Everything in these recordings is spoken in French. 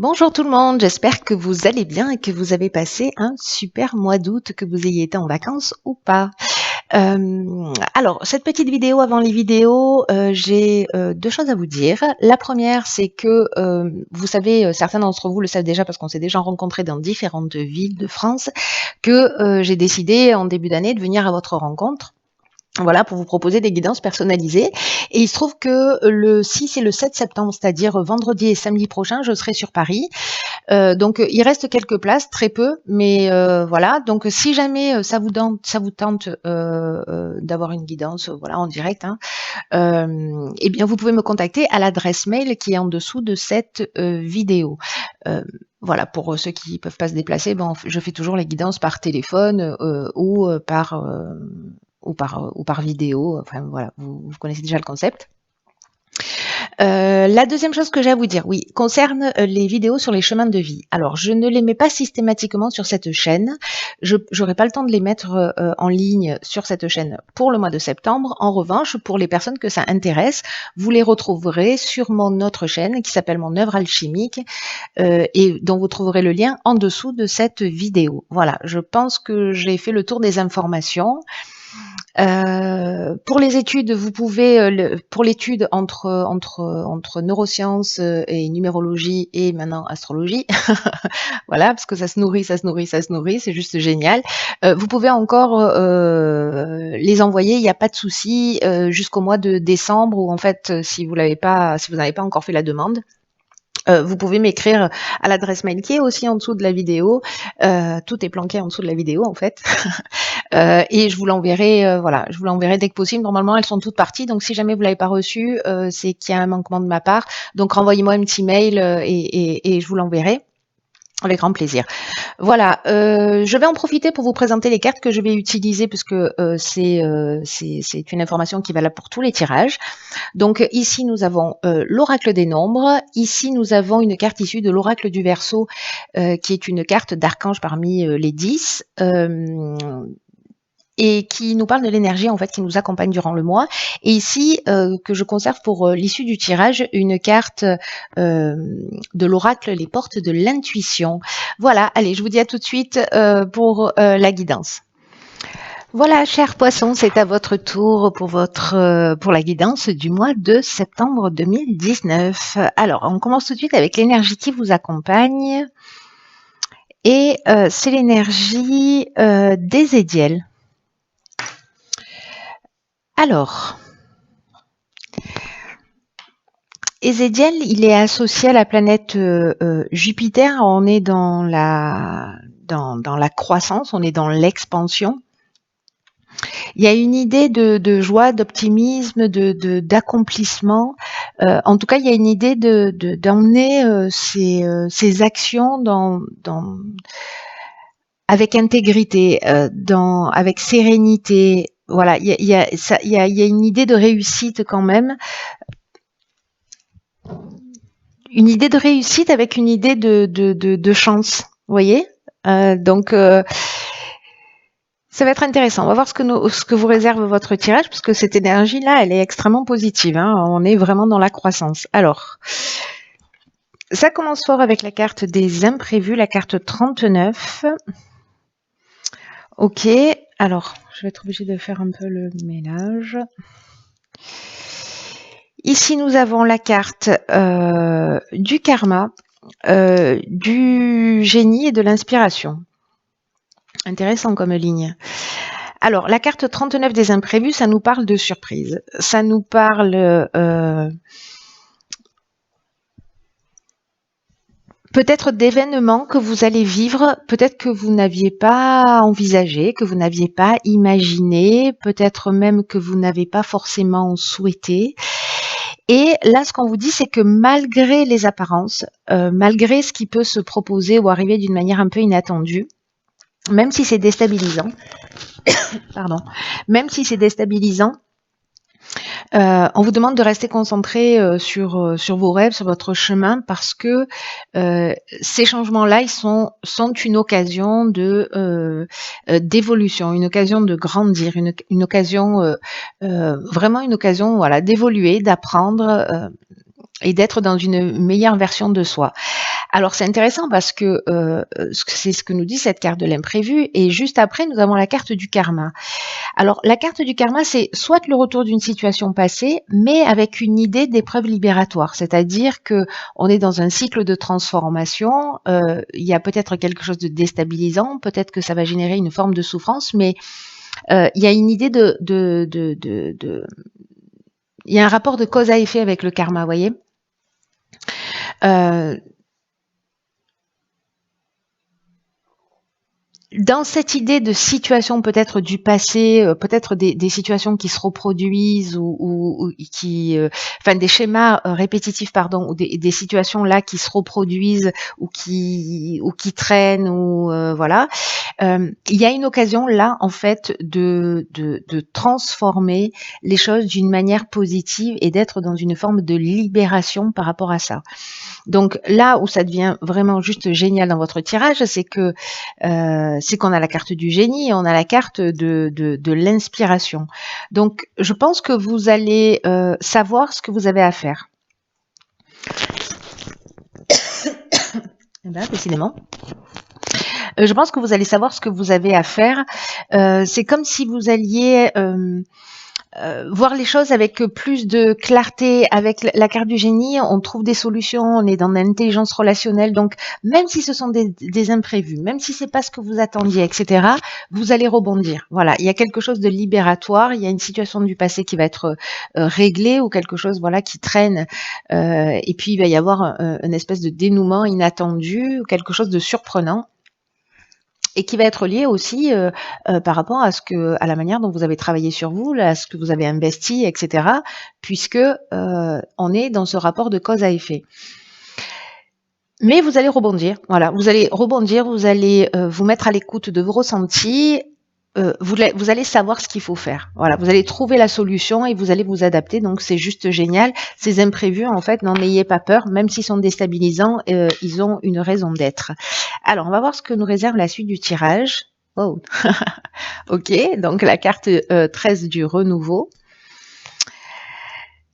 Bonjour tout le monde, j'espère que vous allez bien et que vous avez passé un super mois d'août, que vous ayez été en vacances ou pas. Alors, cette petite vidéo avant les vidéos, j'ai deux choses à vous dire. La première, c'est que vous savez, certains d'entre vous le savent déjà parce qu'on s'est déjà rencontrés dans différentes villes de France, que j'ai décidé en début d'année de venir à votre rencontre. Voilà, pour vous proposer des guidances personnalisées. Et il se trouve que le 6 et le 7 septembre, c'est-à-dire vendredi et samedi prochain, je serai sur Paris. Donc il reste quelques places, très peu, mais voilà. Donc si jamais ça vous tente d'avoir une guidance, voilà, en direct, hein, eh bien vous pouvez me contacter à l'adresse mail qui est en dessous de cette vidéo. Euh, voilà, pour ceux qui peuvent pas se déplacer, ben, je fais toujours les guidances par téléphone ou par vidéo. Enfin voilà, vous connaissez déjà le concept. La deuxième chose que j'ai à vous dire, oui, concerne les vidéos sur les chemins de vie. Alors, je ne les mets pas systématiquement sur cette chaîne. Je n'aurai pas le temps de les mettre en ligne sur cette chaîne pour le mois de septembre. En revanche, pour les personnes que ça intéresse, vous les retrouverez sur mon autre chaîne qui s'appelle Mon œuvre alchimique et dont vous trouverez le lien en dessous de cette vidéo. Voilà, je pense que j'ai fait le tour des informations. Pour les études, vous pouvez, pour l'étude entre neurosciences et numérologie et maintenant astrologie, voilà, parce que ça se nourrit, ça se nourrit, ça se nourrit, c'est juste génial. Vous pouvez encore les envoyer, il n'y a pas de souci, jusqu'au mois de décembre, ou en fait, si vous n'avez pas encore fait la demande. Vous pouvez m'écrire à l'adresse mail qui est aussi en dessous de la vidéo. Tout est planqué en dessous de la vidéo en fait. Et je vous l'enverrai, voilà, je vous l'enverrai dès que possible. Normalement, elles sont toutes parties, donc si jamais vous l'avez pas reçu, c'est qu'il y a un manquement de ma part. Donc renvoyez-moi un petit mail et je vous l'enverrai. Avec grand plaisir. Voilà, je vais en profiter pour vous présenter les cartes que je vais utiliser puisque c'est une information qui est valable pour tous les tirages. Donc ici nous avons l'oracle des nombres. Ici nous avons une carte issue de l'oracle du Verseau, qui est une carte d'archange parmi les 10. Et qui nous parle de l'énergie en fait qui nous accompagne durant le mois. Et ici, que je conserve pour l'issue du tirage, une carte de l'oracle Les Portes de l'intuition. Voilà, allez, je vous dis à tout de suite pour la guidance. Voilà, chers poissons, c'est à votre tour pour la guidance du mois de septembre 2019. Alors, on commence tout de suite avec l'énergie qui vous accompagne. Et c'est l'énergie des Édiels. Alors, Ézédiel, il est associé à la planète Jupiter. On est dans la croissance, on est dans l'expansion. Il y a une idée de joie, d'optimisme, d'accomplissement. En tout cas, il y a une idée d'emmener ses actions avec intégrité, avec sérénité. Voilà, il y a une idée de réussite quand même. Une idée de réussite avec une idée de chance, vous voyez. Donc ça va être intéressant. On va voir ce que vous réserve votre tirage, parce que cette énergie-là, elle est extrêmement positive, hein. On est vraiment dans la croissance. Alors, ça commence fort avec la carte des imprévus, la carte 39. Ok, alors, je vais être obligée de faire un peu le ménage. Ici, nous avons la carte du karma, du génie et de l'inspiration. Intéressant comme ligne. Alors, la carte 39 des imprévus, ça nous parle de surprise. Ça nous parle peut-être d'événements que vous allez vivre, peut-être que vous n'aviez pas envisagé, que vous n'aviez pas imaginé, peut-être même que vous n'avez pas forcément souhaité. Et là, ce qu'on vous dit, c'est que malgré les apparences, malgré ce qui peut se proposer ou arriver d'une manière un peu inattendue, même si c'est déstabilisant, pardon, même si c'est déstabilisant, on vous demande de rester concentré sur vos rêves, sur votre chemin, parce que ces changements-là, ils sont une occasion d'évolution, une occasion de grandir, une occasion vraiment une occasion, voilà, d'évoluer, d'apprendre. et d'être dans une meilleure version de soi. Alors c'est intéressant parce que c'est ce que nous dit cette carte de l'imprévu, et juste après nous avons la carte du karma. Alors la carte du karma, c'est soit le retour d'une situation passée, mais avec une idée d'épreuve libératoire, c'est-à-dire que on est dans un cycle de transformation, il y a peut-être quelque chose de déstabilisant, peut-être que ça va générer une forme de souffrance, mais il y a une idée il y a un rapport de cause à effet avec le karma, vous voyez. Dans cette idée de situation peut-être du passé, peut-être des situations qui se reproduisent ou qui, enfin des schémas répétitifs, pardon, ou des situations là qui se reproduisent ou qui traînent ou voilà. Il y a une occasion là en fait de transformer les choses d'une manière positive et d'être dans une forme de libération par rapport à ça. Donc là où ça devient vraiment juste génial dans votre tirage, c'est que c'est qu'on a la carte du génie et on a la carte de l'inspiration. Donc je pense que vous allez savoir ce que vous avez à faire. Eh ben, décidément. Je pense que vous allez savoir ce que vous avez à faire. C'est comme si vous alliez voir les choses avec plus de clarté. Avec la carte du génie, on trouve des solutions, on est dans l'intelligence relationnelle. Donc, même si ce sont des imprévus, même si c'est pas ce que vous attendiez, etc., vous allez rebondir. Voilà, il y a quelque chose de libératoire, il y a une situation du passé qui va être réglée ou quelque chose, voilà, qui traîne. Et puis, il va y avoir une espèce de dénouement inattendu ou quelque chose de surprenant, et qui va être lié aussi par rapport à la manière dont vous avez travaillé sur vous, à ce que vous avez investi, etc. Puisque on est dans ce rapport de cause à effet. Mais vous allez rebondir, voilà, vous allez rebondir, vous allez vous mettre à l'écoute de vos ressentis. Vous allez savoir ce qu'il faut faire. Voilà, vous allez trouver la solution et vous allez vous adapter. Donc c'est juste génial. Ces imprévus, en fait, n'en ayez pas peur, même s'ils sont déstabilisants, ils ont une raison d'être. Alors, on va voir ce que nous réserve la suite du tirage. Wow. Ok, donc la carte 13 du renouveau.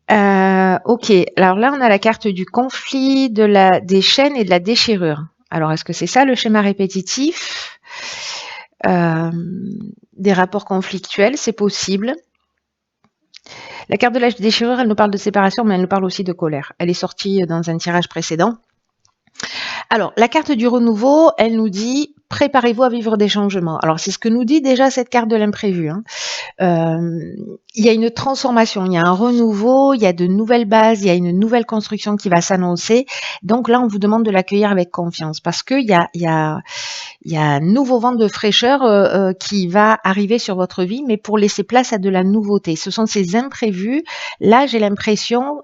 Ok, alors là, on a la carte du conflit, des chaînes et de la déchirure. Alors, est-ce que c'est ça le schéma répétitif? Des rapports conflictuels, c'est possible. La carte de la déchirure, elle nous parle de séparation, mais elle nous parle aussi de colère. Elle est sortie dans un tirage précédent. Alors, la carte du renouveau, elle nous dit « Préparez-vous à vivre des changements ». Alors, c'est ce que nous dit déjà cette carte de l'imprévu. Hein. Il y a une transformation, il y a un renouveau, il y a de nouvelles bases, il y a une nouvelle construction qui va s'annoncer. Donc là, on vous demande de l'accueillir avec confiance parce qu'il y a un nouveau vent de fraîcheur qui va arriver sur votre vie, mais pour laisser place à de la nouveauté. Ce sont ces imprévus. Là, j'ai l'impression...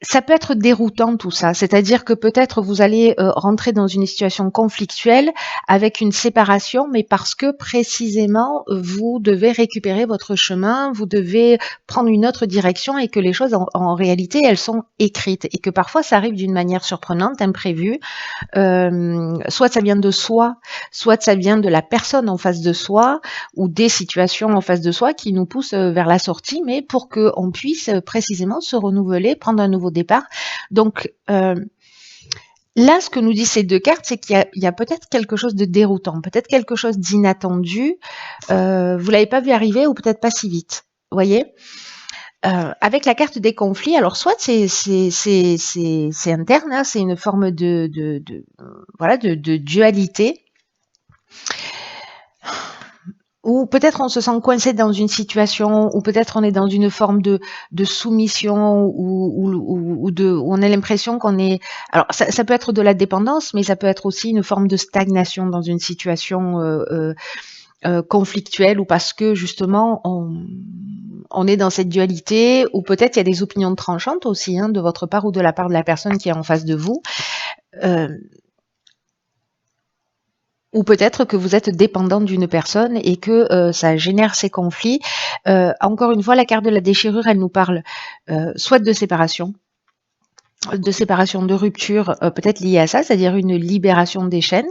ça peut être déroutant tout ça, c'est-à-dire que peut-être vous allez rentrer dans une situation conflictuelle avec une séparation, mais parce que précisément vous devez récupérer votre chemin, vous devez prendre une autre direction et que les choses en réalité elles sont écrites et que parfois ça arrive d'une manière surprenante, imprévue. Soit ça vient de soi, soit ça vient de la personne en face de soi ou des situations en face de soi qui nous poussent vers la sortie, mais pour qu'on puisse précisément se renouveler, prendre un nouveau départ. Donc là, ce que nous disent ces deux cartes, c'est qu'il y a peut-être quelque chose de déroutant, peut-être quelque chose d'inattendu. Vous l'avez pas vu arriver ou peut-être pas si vite. Vous voyez, avec la carte des conflits, alors soit c'est interne, hein, c'est une forme de dualité, ou peut-être on se sent coincé dans une situation, ou peut-être on est dans une forme de soumission, où on a l'impression qu'on est... Alors ça peut être de la dépendance, mais ça peut être aussi une forme de stagnation dans une situation conflictuelle, ou parce que justement on est dans cette dualité, ou peut-être il y a des opinions tranchantes aussi, hein, de votre part ou de la part de la personne qui est en face de vous. Ou peut-être que vous êtes dépendant d'une personne et que ça génère ces conflits. Encore une fois, la carte de la déchirure, elle nous parle soit de séparation, de rupture, peut-être liée à ça, c'est-à-dire une libération des chaînes,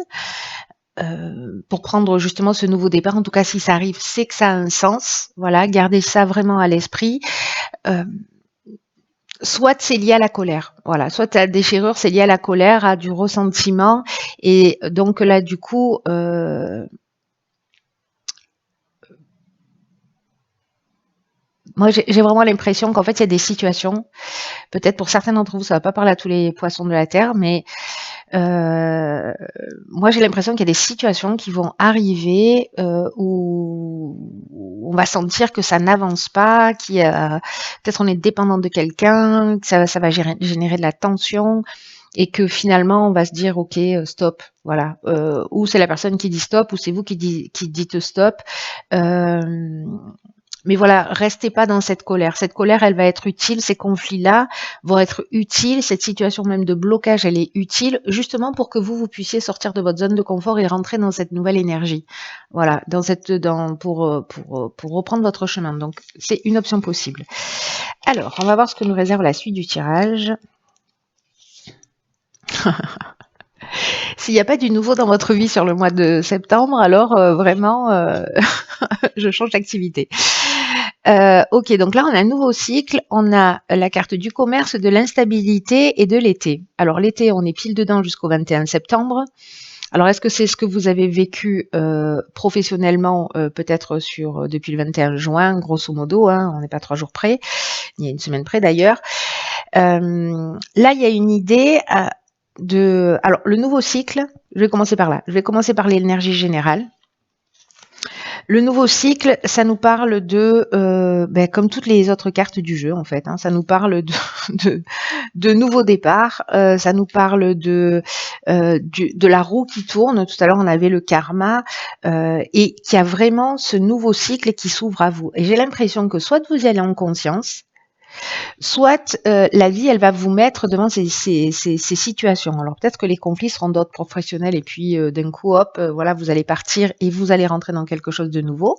pour prendre justement ce nouveau départ. En tout cas, si ça arrive, c'est que ça a un sens. Voilà, gardez ça vraiment à l'esprit. Soit c'est lié à la colère, voilà, soit la déchirure, c'est lié à la colère, à du ressentiment et donc là, du coup, moi, j'ai vraiment l'impression qu'en fait, il y a des situations, peut-être pour certains d'entre vous, ça va pas parler à tous les poissons de la terre, mais Heu, moi, j'ai l'impression qu'il y a des situations qui vont arriver, où on va sentir que ça n'avance pas, peut-être on est dépendant de quelqu'un, que ça va générer de la tension et que finalement on va se dire: «OK, stop», voilà, ou c'est la personne qui dit stop ou c'est vous qui dites stop. Hem Mais voilà, restez pas dans cette colère. Cette colère, elle va être utile, ces conflits-là vont être utiles, cette situation même de blocage, elle est utile justement pour que vous puissiez sortir de votre zone de confort et rentrer dans cette nouvelle énergie. Voilà, pour reprendre votre chemin. Donc, c'est une option possible. Alors, on va voir ce que nous réserve la suite du tirage. S'il n'y a pas du nouveau dans votre vie sur le mois de septembre, alors vraiment, je change d'activité. Ok, donc là, on a un nouveau cycle. On a la carte du commerce, de l'instabilité et de l'été. Alors l'été, on est pile dedans jusqu'au 21 septembre. Alors est-ce que c'est ce que vous avez vécu professionnellement, peut-être depuis le 21 juin, grosso modo, hein, on n'est pas 3 jours près, il y a une semaine près d'ailleurs. Là, il y a une idée alors le nouveau cycle, je vais commencer par là. Je vais commencer par l'énergie générale. Le nouveau cycle, ça nous parle comme toutes les autres cartes du jeu en fait, hein, ça nous parle de, de nouveaux départs, ça nous parle de la roue qui tourne. Tout à l'heure, on avait le karma et qui a vraiment ce nouveau cycle qui s'ouvre à vous. Et j'ai l'impression que soit vous y allez en conscience, soit la vie, elle va vous mettre devant ces situations. Alors peut-être que les conflits seront d'autres professionnels et puis d'un coup, hop, voilà, vous allez partir et vous allez rentrer dans quelque chose de nouveau.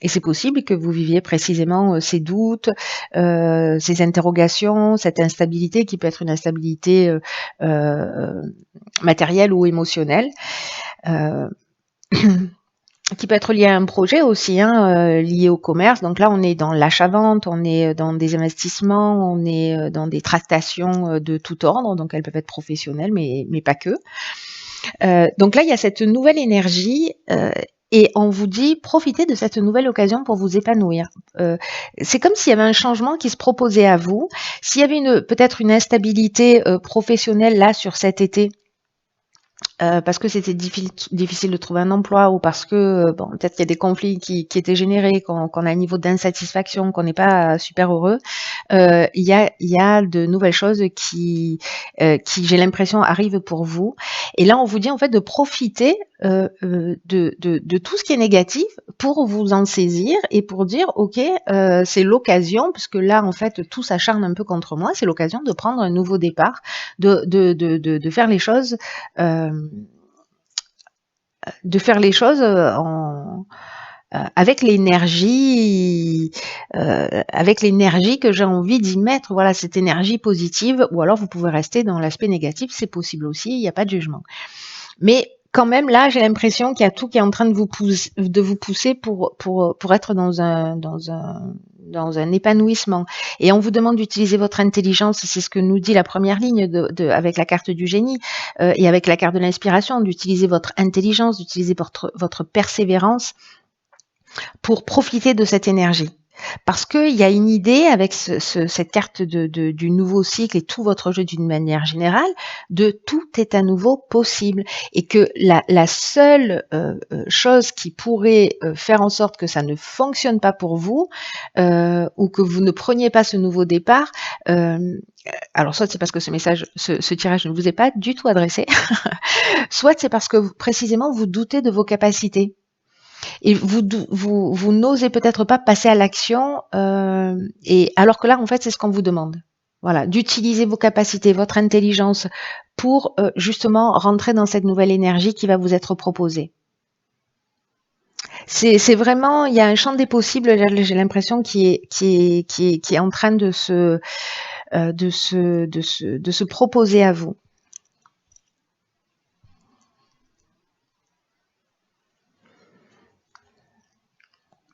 Et c'est possible que vous viviez précisément ces doutes, ces interrogations, cette instabilité qui peut être une instabilité euh, matérielle ou émotionnelle. Euh, qui peut être lié à un projet aussi, hein, lié au commerce. Donc là, on est dans l'achat-vente, on est dans des investissements, on est dans des tractations de tout ordre. Donc elles peuvent être professionnelles, mais pas que. Donc là, il y a cette nouvelle énergie. Et on vous dit, profitez de cette nouvelle occasion pour vous épanouir. C'est comme s'il y avait un changement qui se proposait à vous. S'il y avait peut-être une instabilité professionnelle là sur cet été, parce que c'était difficile de trouver un emploi ou parce que, bon, peut-être qu'il y a des conflits qui étaient générés, qu'on a un niveau d'insatisfaction, qu'on n'est pas super heureux, il y a de nouvelles choses qui j'ai l'impression, arrivent pour vous. Et là, on vous dit en fait de profiter, de tout ce qui est négatif pour vous en saisir et pour dire: «OK, c'est l'occasion», puisque là, en fait, tout s'acharne un peu contre moi, c'est l'occasion de prendre un nouveau départ, de faire les choses, hem de faire les choses avec l'énergie que j'ai envie d'y mettre, voilà, cette énergie positive, ou alors vous pouvez rester dans l'aspect négatif, c'est possible aussi, il n'y a pas de jugement. Mais quand même, là, j'ai l'impression qu'il y a tout qui est en train de vous pousser pour être dans un épanouissement. Et on vous demande d'utiliser votre intelligence, c'est ce que nous dit la première ligne avec la carte du génie et avec la carte de l'inspiration, d'utiliser votre intelligence, d'utiliser votre persévérance pour profiter de cette énergie. Parce qu'il y a une idée avec cette carte du nouveau cycle et tout votre jeu d'une manière générale, de tout est à nouveau possible. Et que la seule chose qui pourrait faire en sorte que ça ne fonctionne pas pour vous, ou que vous ne preniez pas ce nouveau départ, alors soit c'est parce que ce tirage ne vous est pas du tout adressé, soit c'est parce que précisément vous doutez de vos capacités. Et vous n'osez peut-être pas passer à l'action, et alors que là, en fait, c'est ce qu'on vous demande. Voilà, d'utiliser vos capacités, votre intelligence pour justement rentrer dans cette nouvelle énergie qui va vous être proposée. C'est vraiment, il y a un champ des possibles, j'ai l'impression, qui est en train de se proposer à vous.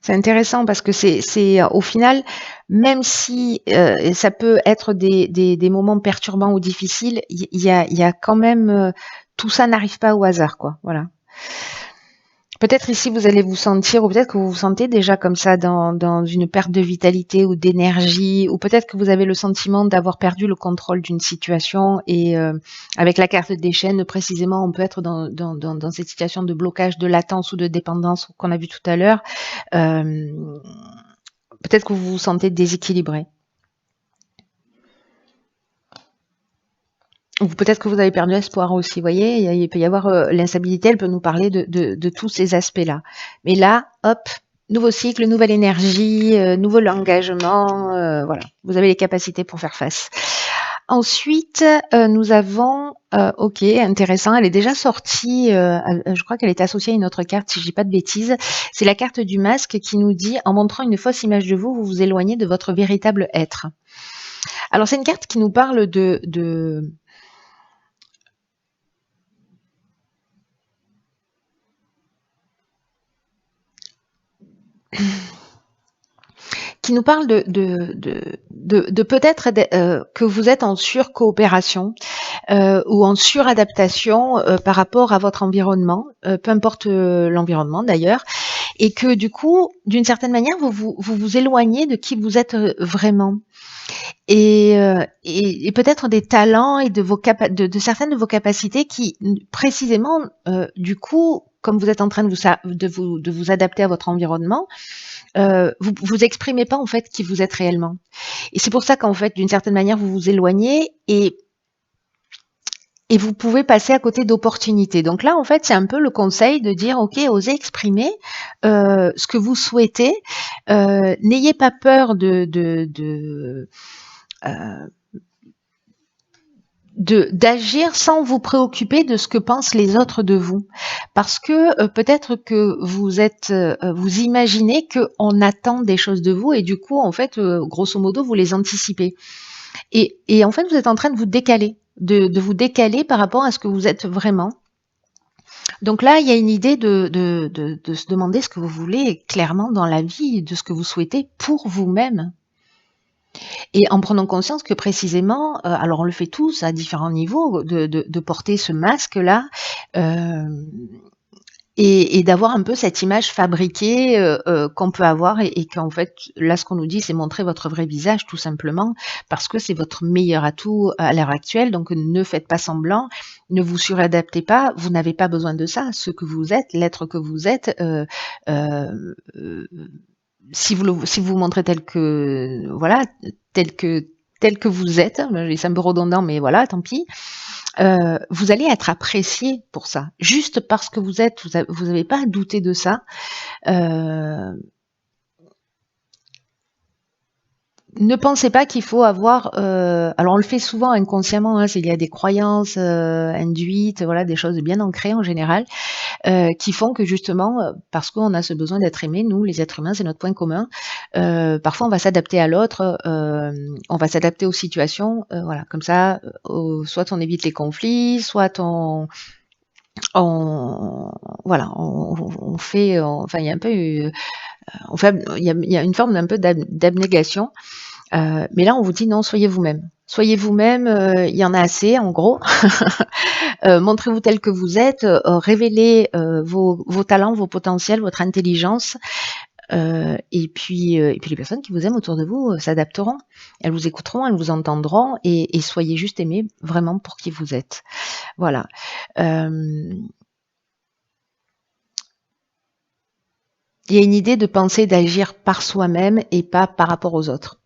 C'est intéressant parce que au final, même si ça peut être des moments perturbants ou difficiles, il y a quand même tout ça n'arrive pas au hasard, quoi. Voilà. Peut-être ici vous allez vous sentir, ou peut-être que vous vous sentez déjà comme ça dans une perte de vitalité ou d'énergie, ou peut-être que vous avez le sentiment d'avoir perdu le contrôle d'une situation et avec la carte des chaînes, précisément, on peut être dans cette situation de blocage, de latence ou de dépendance qu'on a vu tout à l'heure. Euh, Peut-être que vous vous sentez déséquilibré. Ou peut-être que vous avez perdu espoir aussi. Vous voyez, il peut y avoir l'instabilité, elle peut nous parler de tous ces aspects-là. Mais là, hop, nouveau cycle, nouvelle énergie, nouveau engagement. Voilà, vous avez les capacités pour faire face. Ensuite, nous avons, ok, intéressant, elle est déjà sortie, je crois qu'elle est associée à une autre carte, si je dis pas de bêtises. C'est la carte du masque qui nous dit, en montrant une fausse image de vous, vous vous éloignez de votre véritable être. Alors c'est une carte qui nous parle qui nous parle de peut-être que vous êtes en surcoopération ou en suradaptation par rapport à votre environnement, peu importe l'environnement d'ailleurs, et que du coup, d'une certaine manière, vous éloignez de qui vous êtes vraiment. Et peut-être des talents et de certaines de vos capacités qui, précisément, du coup, comme vous êtes en train de vous adapter à votre environnement, vous exprimez pas en fait qui vous êtes réellement. Et c'est pour ça qu'en fait, d'une certaine manière, vous vous éloignez et vous pouvez passer à côté d'opportunités. Donc là, en fait, c'est un peu le conseil de dire, OK, osez exprimer ce que vous souhaitez. N'ayez pas peur euh, d'agir sans vous préoccuper de ce que pensent les autres de vous, parce que peut-être que vous imaginez qu'on attend des choses de vous et du coup en fait grosso modo vous les anticipez et en fait vous êtes en train de vous décaler de vous décaler par rapport à ce que vous êtes vraiment. Donc là, il y a une idée de se demander ce que vous voulez clairement dans la vie, de ce que vous souhaitez pour vous-même. Et en prenant conscience que précisément, alors on le fait tous à différents niveaux, de porter ce masque-là, euh, et d'avoir un peu cette image fabriquée qu'on peut avoir et qu'en fait, là, ce qu'on nous dit, c'est montrer votre vrai visage, tout simplement, parce que c'est votre meilleur atout à l'heure actuelle. Donc, ne faites pas semblant, ne vous suradaptez pas, vous n'avez pas besoin de ça. Ce que vous êtes, l'être que vous êtes, euh, euh, si vous montrez tel que voilà tel que tel que vous êtes, c'est un peu redondant, mais voilà, tant pis. Vous allez être apprécié pour ça, juste parce que vous êtes. Vous n'avez pas à douter de ça. Euh, Ne pensez pas qu'il faut avoir. Alors on le fait souvent inconsciemment. Hein, il y a des croyances induites, voilà, des choses bien ancrées en général. Qui font que justement, parce qu'on a ce besoin d'être aimé, nous, les êtres humains, c'est notre point commun, parfois on va s'adapter à l'autre, on va s'adapter aux situations, voilà, comme ça, soit on évite les conflits, soit on voilà, on fait, enfin il y a un peu, il y a une forme d'un peu d'abnégation, mais là on vous dit non, soyez vous-même. Soyez vous-même, il y en a assez en gros. Montrez-vous tel que vous êtes, révélez vos talents, vos potentiels, votre intelligence, et puis les personnes qui vous aiment autour de vous s'adapteront. Elles vous écouteront, elles vous entendront, et soyez juste aimés vraiment pour qui vous êtes. Voilà. Il y a une idée de penser, d'agir par soi-même et pas par rapport aux autres.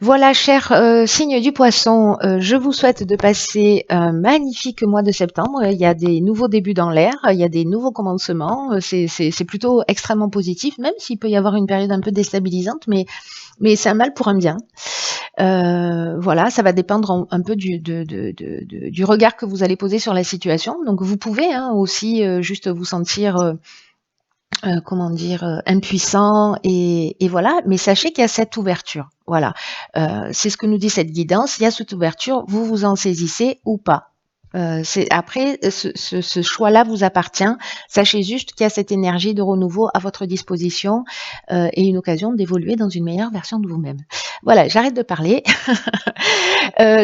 Voilà, cher signe du poisson, je vous souhaite de passer un magnifique mois de septembre. Il y a des nouveaux débuts dans l'air, il y a des nouveaux commencements. C'est plutôt extrêmement positif, même s'il peut y avoir une période un peu déstabilisante, mais c'est un mal pour un bien. Voilà, ça va dépendre un peu du regard que vous allez poser sur la situation. Donc vous pouvez aussi juste vous sentir comment dire, impuissant et voilà, mais sachez qu'il y a cette ouverture. Voilà, c'est ce que nous dit cette guidance, il y a cette ouverture, vous vous en saisissez ou pas. Après, ce choix-là vous appartient. Sachez juste qu'il y a cette énergie de renouveau à votre disposition, et une occasion d'évoluer dans une meilleure version de vous-même. Voilà, j'arrête de parler.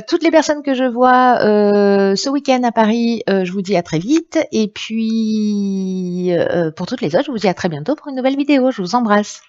Toutes les personnes que je vois, ce week-end à Paris, je vous dis à très vite et puis, pour toutes les autres, je vous dis à très bientôt pour une nouvelle vidéo. Je vous embrasse.